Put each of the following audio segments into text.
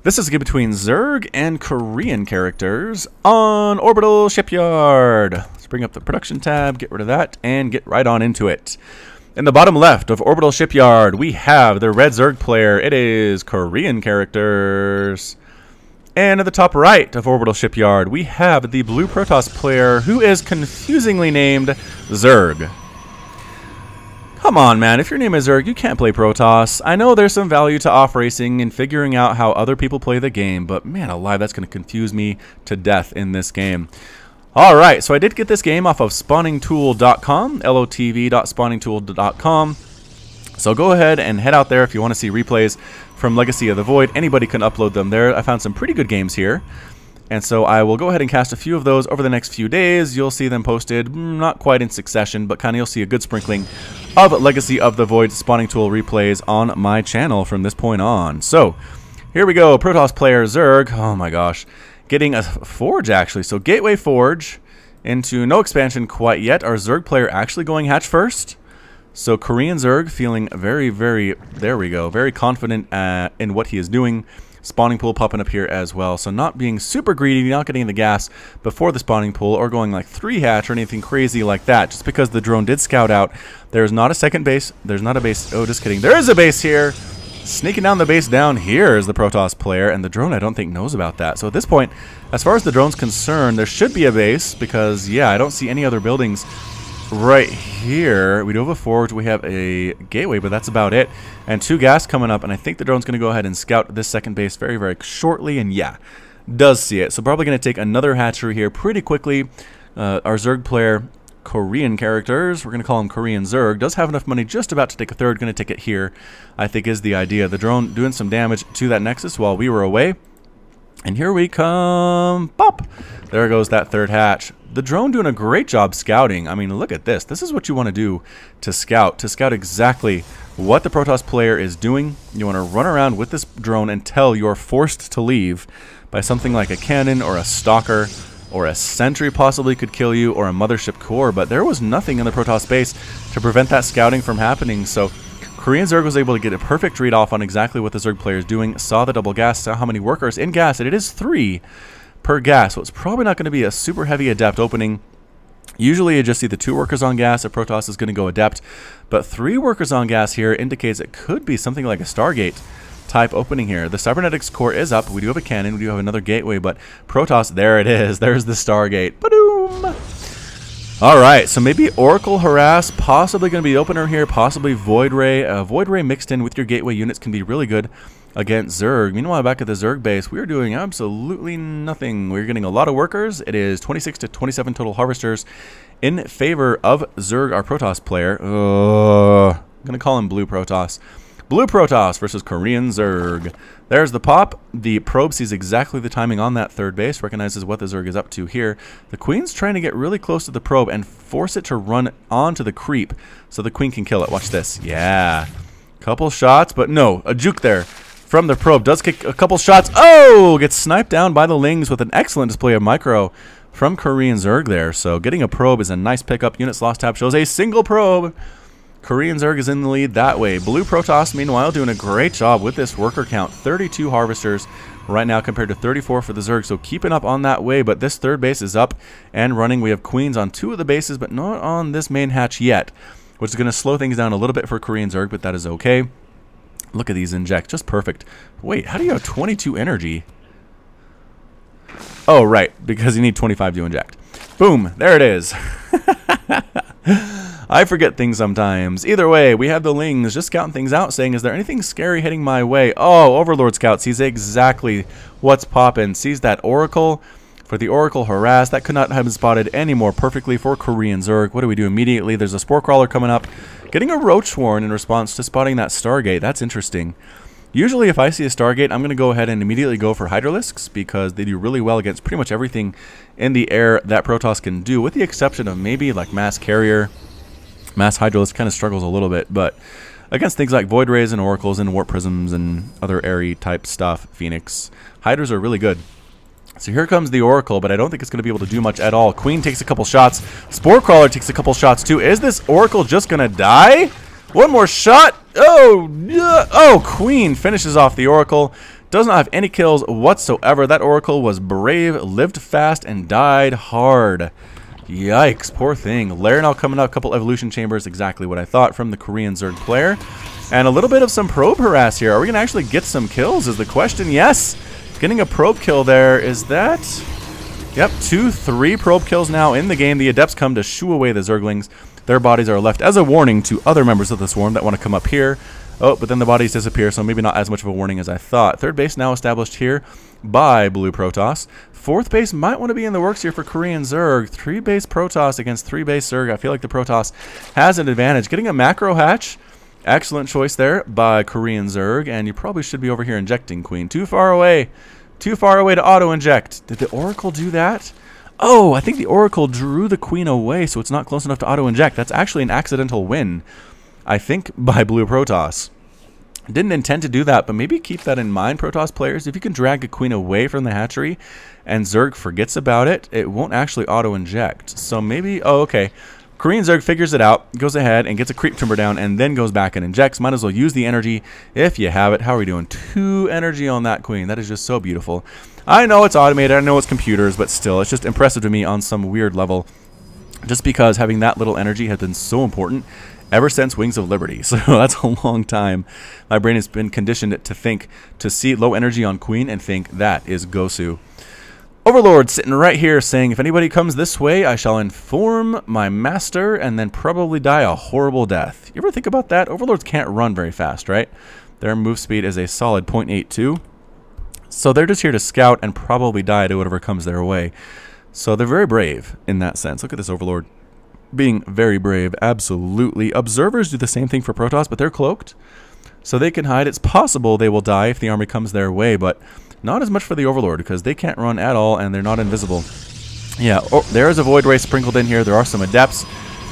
This is a game between Zerg and Korean characters on Orbital Shipyard. Let's bring up the production tab, get rid of that, and get right on into it. In the bottom left of Orbital Shipyard, we have the red Zerg player. It is Korean characters. And at the top right of Orbital Shipyard, we have the blue Protoss player, who is confusingly named Zerg. Come on, man. If your name is Zerg, you can't play Protoss. I know there's some value to off racing and figuring out how other people play the game, but man alive, that's going to confuse me to death in this game. Alright, so I did get this game off of spawningtool.com, lotv.spawningtool.com. So go ahead and head out there if you want to see replays from Legacy of the Void. Anybody can upload them there. I found some pretty good games here. And so I will go ahead and cast a few of those over the next few days. You'll see them posted, not quite in succession, but kind of you'll see a good sprinkling of Legacy of the Void Spawning Tool replays on my channel from this point on. So here we go, Protoss player Zerg. Oh my gosh, getting a Forge actually. So Gateway Forge into no expansion quite yet. Our Zerg player actually going hatch first. So Korean Zerg feeling very, there we go, very confident in what he is doing. Spawning pool popping up here as well. So not being super greedy, not getting the gas before the spawning pool or going like 3 hatch or anything crazy like that. Just because the drone did scout out. There's not a second base. There's not a base. Oh, just kidding. There is a base here. Sneaking down the base down here is the Protoss player. And the drone I don't think knows about that. So at this point, as far as the drone's concerned, there should be a base. Because, yeah, I don't see any other buildings right here. We do have a forge, we have a gateway, but that's about it. And 2 gas coming up, and I think the drone's going to go ahead and scout this second base very shortly, and yeah, does see it. So probably going to take another hatchery here pretty quickly. Our Zerg player, Korean characters, we're going to call him Korean Zerg, does have enough money just about to take a third. Going to take it here, I think is the idea. The drone doing some damage to that Nexus while we were away. And here we come. Pop! There goes that third hatch. The drone doing a great job scouting. I mean, look at this. This is what you want to do to scout exactly what the Protoss player is doing. You want to run around with this drone until you're forced to leave by something like a cannon or a stalker or a sentry possibly could kill you, or a mothership core. But there was nothing in the Protoss base to prevent that scouting from happening. So Korean Zerg was able to get a perfect read off on exactly what the Zerg player is doing. Saw the double gas, saw how many workers in gas, and it is 3 per gas, so it's probably not going to be a super heavy adept opening. Usually you just see the 2 workers on gas if Protoss is going to go adept, but 3 workers on gas here indicates it could be something like a Stargate type opening here. The cybernetics core is up. We do have a cannon, we do have another gateway, but Protoss, there it is. There's the Stargate. Ba-doom! Alright, so maybe Oracle Harass, possibly going to be the opener here, possibly Void Ray. Void Ray mixed in with your gateway units can be really good against Zerg. Meanwhile, back at the Zerg base, we are doing absolutely nothing. We're getting a lot of workers. It is 26 to 27 total harvesters in favor of Zerg, our Protoss player. I'm going to call him Blue Protoss. Blue Protoss versus Korean Zerg. There's the pop. The probe sees exactly the timing on that third base, recognizes what the Zerg is up to here. The Queen's trying to get really close to the probe and force it to run onto the creep so the Queen can kill it. Watch this. Yeah. Couple shots, but no. A juke there from the probe. Does kick a couple shots. Oh! Gets sniped down by the Lings with an excellent display of micro from Korean Zerg there. So getting a probe is a nice pickup. Units lost tab shows a single probe. Korean Zerg is in the lead that way. Blue Protoss, meanwhile, doing a great job with this worker count. 32 harvesters right now compared to 34 for the Zerg. So keeping up on that way, but this third base is up and running. We have Queens on 2 of the bases, but not on this main hatch yet, which is going to slow things down a little bit for Korean Zerg, but that is okay. Look at these inject, just perfect. Wait, how do you have 22 energy? Oh, right, because you need 25 to inject. Boom, there it is. I forget things sometimes. Either way, we have the Lings just scouting things out, saying, is there anything scary heading my way? Oh, Overlord Scout sees exactly what's popping. Sees that Oracle for the Oracle Harass. That could not have been spotted any more perfectly for Korean Zerg. What do we do immediately? There's a Spore Crawler coming up. Getting a Roach Swarm in response to spotting that Stargate. That's interesting. Usually if I see a Stargate, I'm going to go ahead and immediately go for Hydralisks because they do really well against pretty much everything in the air that Protoss can do, with the exception of maybe like Mass Carrier. Mass Hydralisk kind of struggles a little bit, but against things like Void Rays and Oracles and Warp Prisms and other airy type stuff, Phoenix, Hydras are really good. So here comes the Oracle, but I don't think it's going to be able to do much at all. Queen takes a couple shots. Spore Crawler takes a couple shots too. Is this Oracle just going to die? One more shot. Oh, Queen finishes off the Oracle. Does not have any kills whatsoever. That Oracle was brave, lived fast, and died hard. Yikes, poor thing. Lair now coming out, a couple evolution chambers, exactly what I thought from the Korean Zerg player. And a little bit of some probe harass here. Are we going to actually get some kills is the question. Yes, getting a probe kill there. Is that... Yep, 2-3 probe kills now in the game. The Adepts come to shoo away the Zerglings. Their bodies are left as a warning to other members of the Swarm that want to come up here. Oh, but then the bodies disappear, so maybe not as much of a warning as I thought. Third base now established here by Blue Protoss. Fourth base might want to be in the works here for Korean Zerg. 3-base Protoss against 3-base Zerg. I feel like the Protoss has an advantage. Getting a macro hatch. Excellent choice there by Korean Zerg. And you probably should be over here injecting, Queen. Too far away. Too far away to auto-inject. Did the Oracle do that? Oh, I think the Oracle drew the Queen away, so it's not close enough to auto-inject. That's actually an accidental win, I think, by Blue Protoss. Didn't intend to do that, but maybe keep that in mind, Protoss players. If you can drag a Queen away from the hatchery and Zerg forgets about it, it won't actually auto-inject. So maybe... Oh, okay. Korean Zerg figures it out, goes ahead and gets a creep timber down, and then goes back and injects. Might as well use the energy if you have it. How are we doing? 2 energy on that Queen. That is just so beautiful. I know it's automated, I know it's computers, but still, it's just impressive to me on some weird level. Just because having that little energy has been so important ever since Wings of Liberty. So that's a long time. My brain has been conditioned to think, to see low energy on Queen and think that is Gosu. Overlord sitting right here saying, if anybody comes this way, I shall inform my master and then probably die a horrible death. You ever think about that? Overlords can't run very fast, right? Their move speed is a solid 0.82. So they're just here to scout and probably die to whatever comes their way. So they're very brave in that sense. Look at this Overlord being very brave. Absolutely. Observers do the same thing for Protoss, but they're cloaked. So they can hide. It's possible they will die if the army comes their way, but not as much for the Overlord because they can't run at all and they're not invisible. Yeah, oh, there is a Void Ray sprinkled in here. There are some Adepts.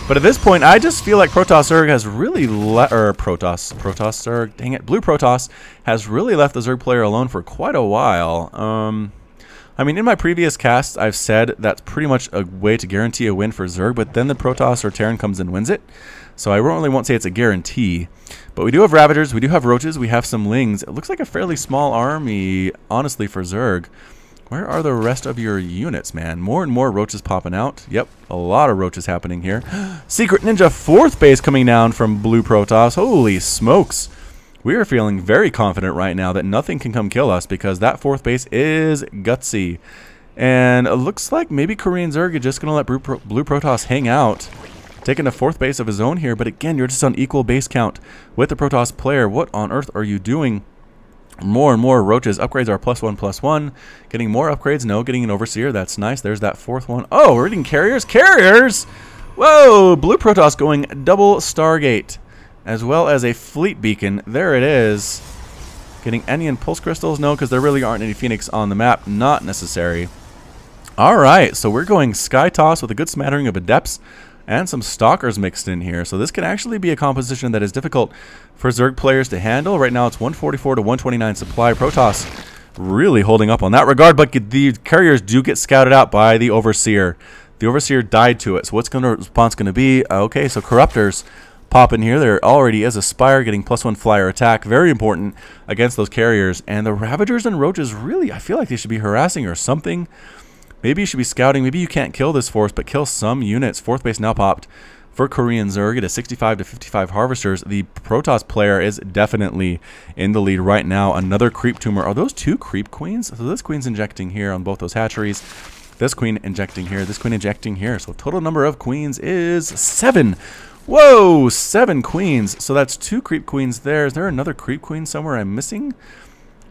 But at this point, I just feel like Protoss Zerg has really Protoss Zerg, dang it, Blue Protoss has really left the Zerg player alone for quite a while. I mean, in my previous casts, I've said that's pretty much a way to guarantee a win for Zerg, but then the Protoss or Terran comes and wins it. So I really won't say it's a guarantee. But we do have Ravagers, we do have Roaches, we have some Lings. It looks like a fairly small army, honestly, for Zerg. Where are the rest of your units, man? More and more Roaches popping out. Yep, a lot of Roaches happening here. Secret Ninja 4th base coming down from Blue Protoss. Holy smokes. We are feeling very confident right now that nothing can come kill us because that 4th base is gutsy. And it looks like maybe Korean Zerg is just going to let Blue Protoss hang out. Taking a 4th base of his own here, but again, you're just on equal base count with the Protoss player. What on earth are you doing? More and more Roaches. Upgrades are +1/+1. Getting more upgrades. No, getting an Overseer. That's nice. There's that 4th one. Oh, we're getting Carriers. Carriers! Whoa! Blue Protoss going double Stargate. As well as a Fleet Beacon. There it is. Getting any in Pulse Crystals? No, because there really aren't any Phoenix on the map. Not necessary. Alright, so we're going Sky Toss with a good smattering of Adepts and some Stalkers mixed in here. So this can actually be a composition that is difficult for Zerg players to handle. Right now it's 144 to 129 supply. Protoss really holding up on that regard, but the Carriers do get scouted out by the Overseer. The Overseer died to it. So what's the response going to be? Okay, so Corruptors pop in here. There already is a Spire getting +1 flyer attack. Very important against those Carriers. And the Ravagers and Roaches really, I feel like they should be harassing or something. Maybe you should be scouting. Maybe you can't kill this force, but kill some units. 4th base now popped for Korean Zerg. It is 65 to 55 Harvesters. The Protoss player is definitely in the lead right now. Another Creep Tumor. Are those 2 Creep Queens? So this Queen's injecting here on both those hatcheries. This Queen injecting here. This Queen injecting here. So total number of Queens is 7. Whoa, 7 Queens. So that's 2 Creep Queens there. Is there another Creep Queen somewhere I'm missing?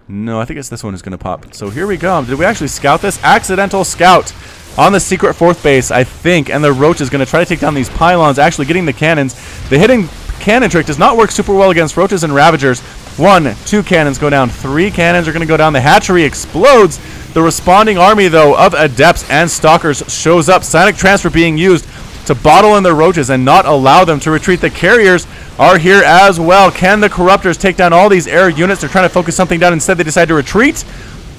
No, I think it's this one who's going to pop. So here we go. Did we actually scout this? Accidental scout on the secret 4th base, I think. And the Roach is going to try to take down these pylons, actually getting the cannons. The hidden cannon trick does not work super well against Roaches and Ravagers. 1, 2 cannons go down. 3 cannons are going to go down. The hatchery explodes. The responding army, though, of Adepts and Stalkers shows up. Psionic Transfer being used to bottle in the Roaches and not allow them to retreat. The Carriers are here as well. Can the Corruptors take down all these air units? They're trying to focus something down. Instead, they decide to retreat.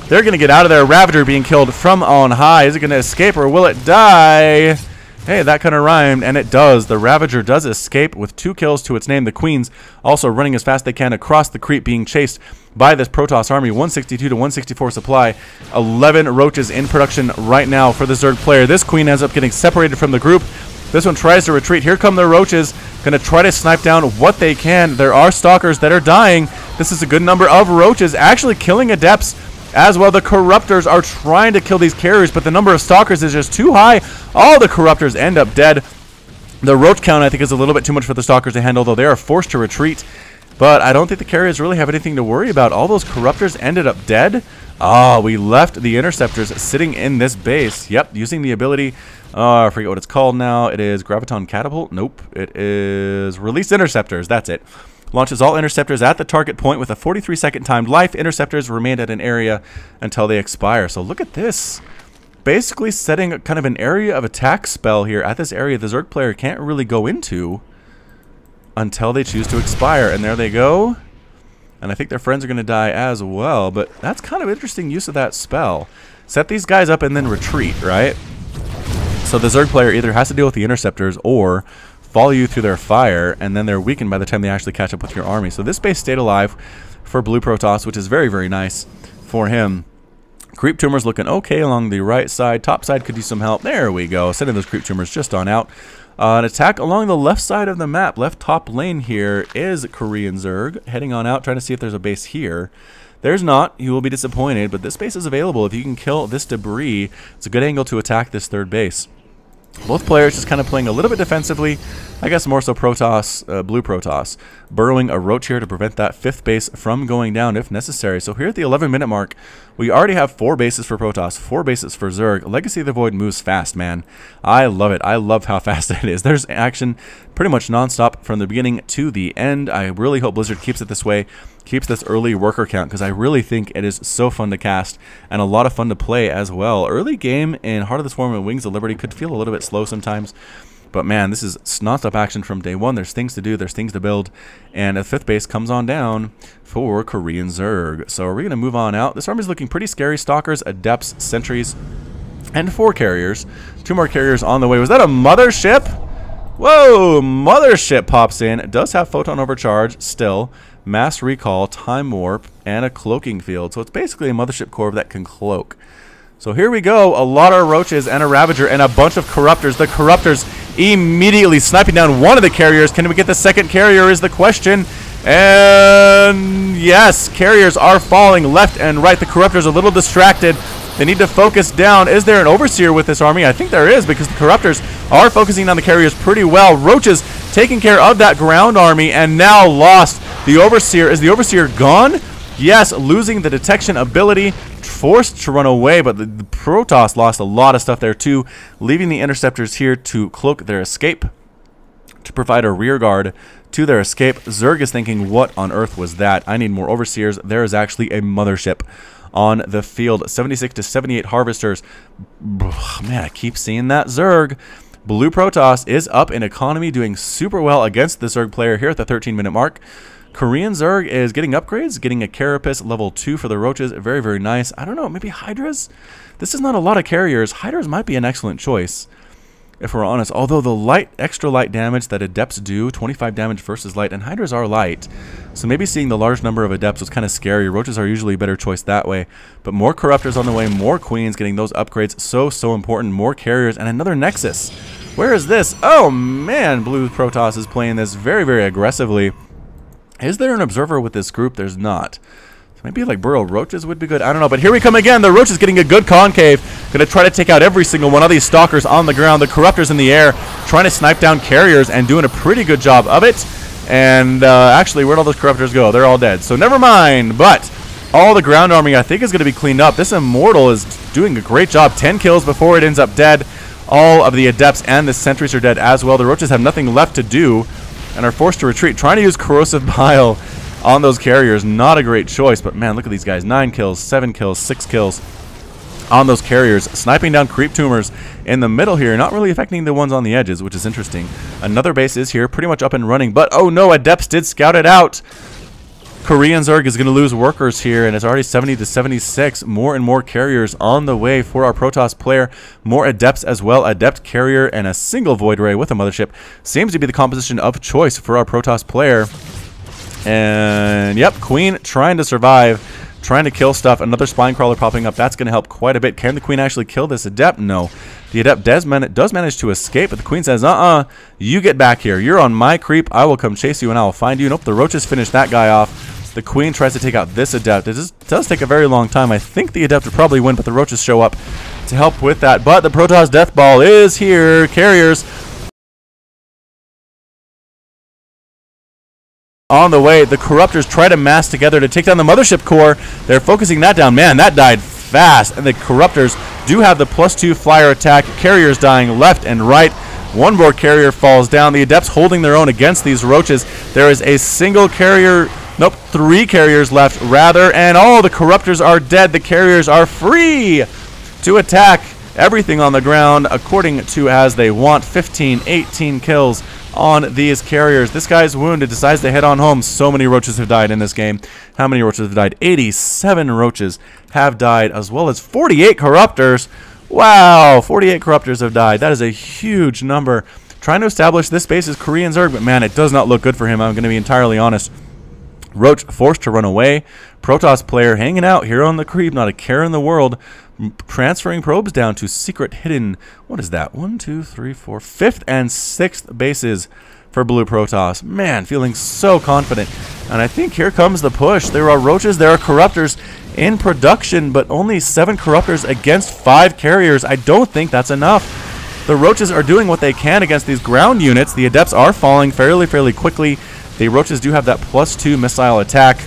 They're going to get out of there. Ravager being killed from on high. Is it going to escape or will it die? Hey, that kind of rhymed, and it does. The Ravager does escape with 2 kills to its name. The Queens also running as fast as they can across the creep, being chased by this Protoss army. 162 to 164 supply. 11 roaches in production right now for the Zerg player. This Queen ends up getting separated from the group. This one tries to retreat. Here come the roaches. Going to try to snipe down what they can. There are stalkers that are dying. This is a good number of roaches actually killing adepts as well. The corruptors are trying to kill these carriers, but the number of stalkers is just too high. All the corruptors end up dead. The roach count, I think, is a little bit too much for the stalkers to handle, though they are forced to retreat. But I don't think the carriers really have anything to worry about. All those corruptors ended up dead. Ah, we left the interceptors sitting in this base. Yep, using the ability. I forget what it's called now. It is Graviton Catapult. Nope. It is Release Interceptors. That's it. Launches all interceptors at the target point with a 43-second timed life. Interceptors remain at an area until they expire. So look at this. Basically setting kind of an area of attack spell here at this area the Zerg player can't really go into until they choose to expire. And there they go. And I think their friends are going to die as well. But that's kind of interesting use of that spell. Set these guys up and then retreat, right? So the Zerg player either has to deal with the interceptors or follow you through their fire, and then they're weakened by the time they actually catch up with your army. So this base stayed alive for Blue Protoss, which is very, very nice for him. Creep tumors looking okay along the right side. Top side could use some help. There we go. Sending those creep tumors just on out. An attack along the left side of the map. Left top lane here is Korean Zerg. Heading on out, trying to see if there's a base here. There's not. You will be disappointed, but this base is available. If you can kill this debris, it's a good angle to attack this third base. Both players just kind of playing a little bit defensively. I guess more so Protoss, Blue Protoss, burrowing a roach here to prevent that 5th base from going down if necessary. So here at the 11-minute mark, we already have 4 bases for Protoss, 4 bases for Zerg. Legacy of the Void moves fast, man. I love it. I love how fast it is. There's action pretty much nonstop from the beginning to the end. I really hope Blizzard keeps it this way, keeps this early worker count, because I really think it is so fun to cast and a lot of fun to play as well. Early game in Heart of the Swarm and Wings of Liberty could feel a little bit slow sometimes, but man, this is nonstop action from day one. There's things to do, there's things to build, and a 5th base comes on down for Korean Zerg. So are we going to move on out? This army is looking pretty scary. Stalkers, Adepts, Sentries, and 4 carriers. 2 more carriers on the way. Was that a mothership? Whoa, mothership pops in. It does have photon overcharge still, mass recall, time warp, and a cloaking field. So it's basically a mothership core that can cloak. So here we go. A lot of roaches and a Ravager and a bunch of corruptors. The corruptors immediately sniping down one of the carriers. Can we get the second carrier is the question. And yes, carriers are falling left and right. The corruptors are a little distracted. They need to focus down. Is there an overseer with this army? I think there is, because the corruptors are focusing on the carriers pretty well. Roaches taking care of that ground army and now lost. The overseer, is the overseer gone? Yes, losing the detection ability, forced to run away, but the Protoss lost a lot of stuff there too, leaving the interceptors here to cloak their escape, to provide a rear guard to their escape. Zerg is thinking, what on earth was that? I need more overseers. There is actually a mothership on the field. 76 to 78 harvesters. Man, I keep seeing that Zerg. Blue Protoss is up in economy, doing super well against the Zerg player here at the 13-minute mark. Korean Zerg is getting upgrades, getting a Carapace level 2 for the roaches. Very, very nice. I don't know, maybe Hydras? This is not a lot of carriers. Hydras might be an excellent choice, if we're honest. Although the light, extra light damage that Adepts do, 25 damage versus light, and Hydras are light. So maybe seeing the large number of Adepts was kind of scary. Roaches are usually a better choice that way. But more Corruptors on the way, more Queens, getting those upgrades. So important. More carriers, and another Nexus. Where is this? Oh man, Blue Protoss is playing this very, very aggressively. Is there an observer with this group? There's not. So maybe like burrow roaches would be good. I don't know. But here we come again. The roach is getting a good concave. Going to try to take out every single one of these stalkers on the ground. The corruptors in the air trying to snipe down carriers and doing a pretty good job of it. And actually, where'd all those corruptors go? They're all dead. So never mind. But all the ground army, I think, is going to be cleaned up. This Immortal is doing a great job. 10 kills before it ends up dead. All of the Adepts and the Sentries are dead as well. The roaches have nothing left to do and are forced to retreat. Trying to use Corrosive Bile on those carriers, not a great choice, but man, look at these guys. 9 kills, 7 kills, 6 kills on those carriers. Sniping down creep tumors in the middle here, not really affecting the ones on the edges, which is interesting. Another base is here, pretty much up and running, but oh no, Adepts did scout it out. Korean Zerg is going to lose workers here, and it's already 70 to 76. More and more carriers on the way for our Protoss player. More adepts as well. Adept carrier and a single void ray with a mothership seems to be the composition of choice for our Protoss player. And yep, Queen trying to survive, trying to kill stuff. Another spine crawler popping up. That's going to help quite a bit. Can the Queen actually kill this adept? No. The adept does manage to escape, but the Queen says, you get back here. You're on my creep. I will come chase you and I will find you. Nope, the roaches finish that guy off. The Queen tries to take out this adept. It does take a very long time. I think the adept would probably win, but the roaches show up to help with that. But the Protoss death ball is here. Carriers on the way. The Corruptors try to mass together to take down the Mothership core. They're focusing that down. Man, that died fast. And the Corruptors do have the +2 flyer attack. Carriers dying left and right. One more carrier falls down. The Adepts holding their own against these roaches. There is a single carrier. Nope, 3 carriers left, rather. And all the Corruptors are dead. The carriers are free to attack everything on the ground according to as they want. 15, 18 kills on these carriers. This guy's wounded, decides to head on home. So many roaches have died in this game. How many roaches have died? 87 roaches have died, as well as 48 Corruptors. Wow, 48 Corruptors have died. That is a huge number. Trying to establish this base is Korean Zerg, but man, it does not look good for him. I'm going to be entirely honest. Roach forced to run away. Protoss player hanging out here on the creep, not a care in the world. Transferring probes down to secret hidden, what is that? 1, 2, 3, 4, 5th and 6th bases for Blue Protoss. Man, feeling so confident. And I think here comes the push. There are roaches, there are Corruptors in production, but only 7 Corruptors against 5 carriers. I don't think that's enough. The roaches are doing what they can against these ground units. The adepts are falling fairly quickly. The roaches do have that +2 missile attack.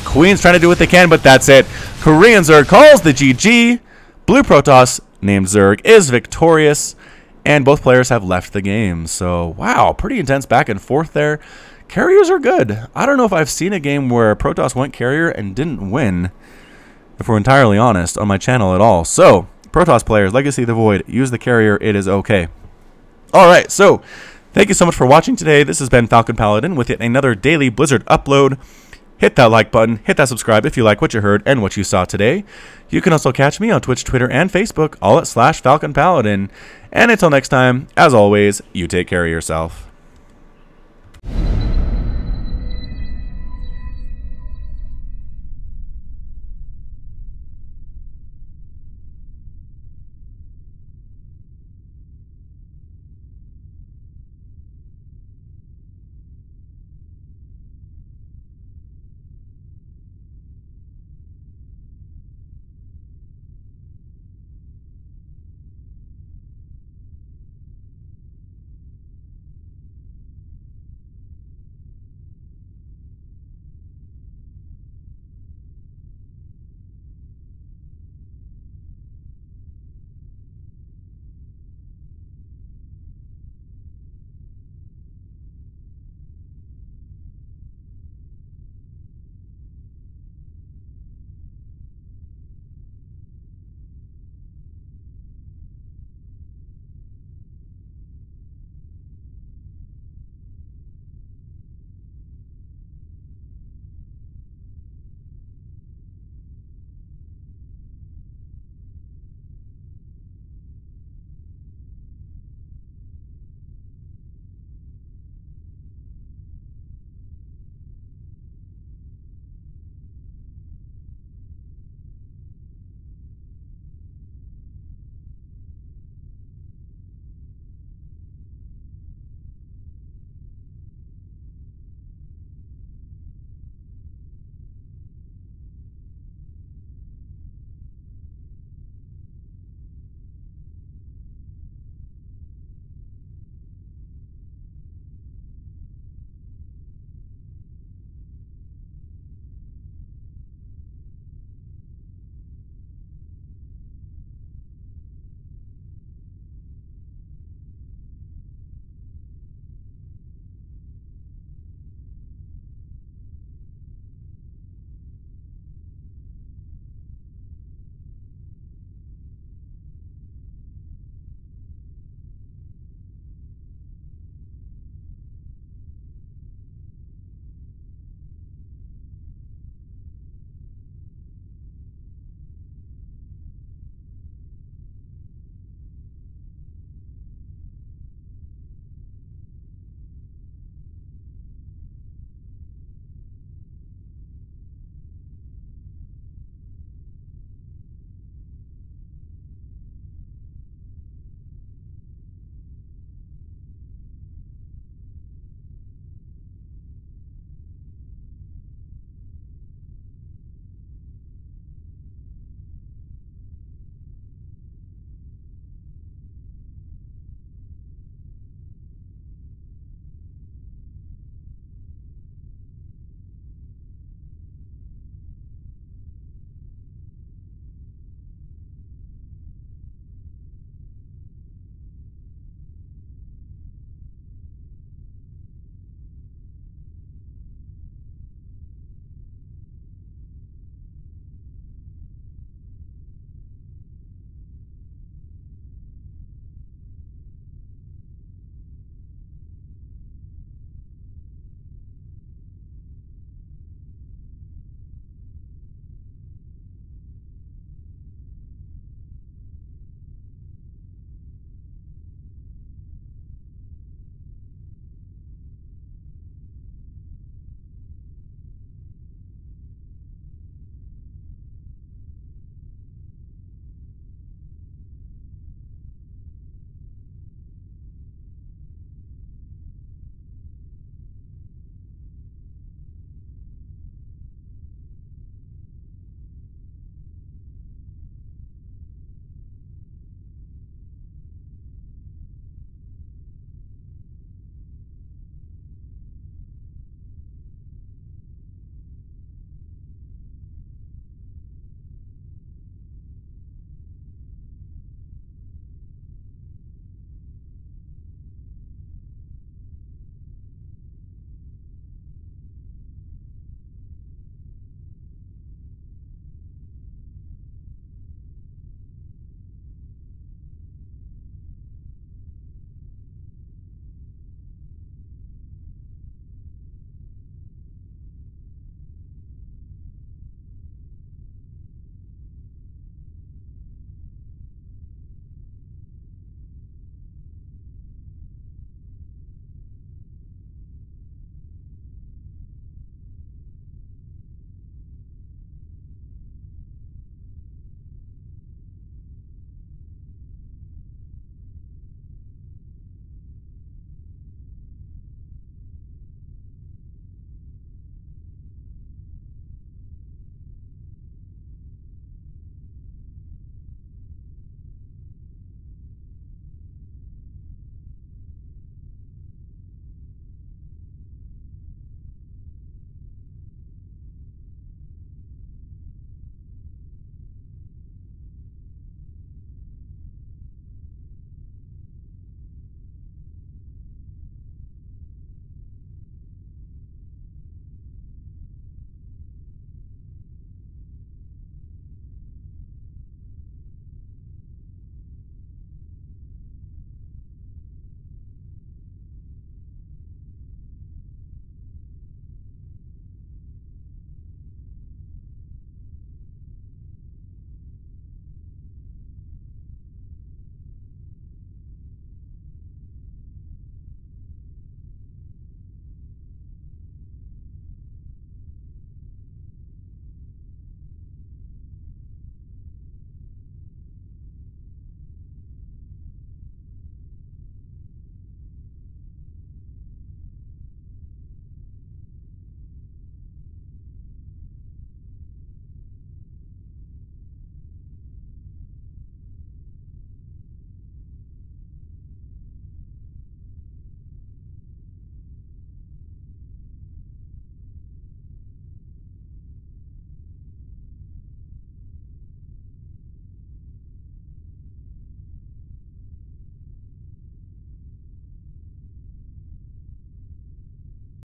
Queen's trying to do what they can, but that's it. Korean Zerg calls the GG. Blue Protoss, named Zerg, is victorious, and both players have left the game. So, wow, pretty intense back and forth there. Carriers are good. I don't know if I've seen a game where Protoss went carrier and didn't win, if we're entirely honest, on my channel at all. So, Protoss players, Legacy of the Void, use the carrier. It is okay. All right, so thank you so much for watching today. This has been Falcon Paladin with yet another daily Blizzard upload. Hit that like button, hit that subscribe if you like what you heard and what you saw today. You can also catch me on Twitch, Twitter, and Facebook, all at /Falcon Paladin. And until next time, as always, you take care of yourself.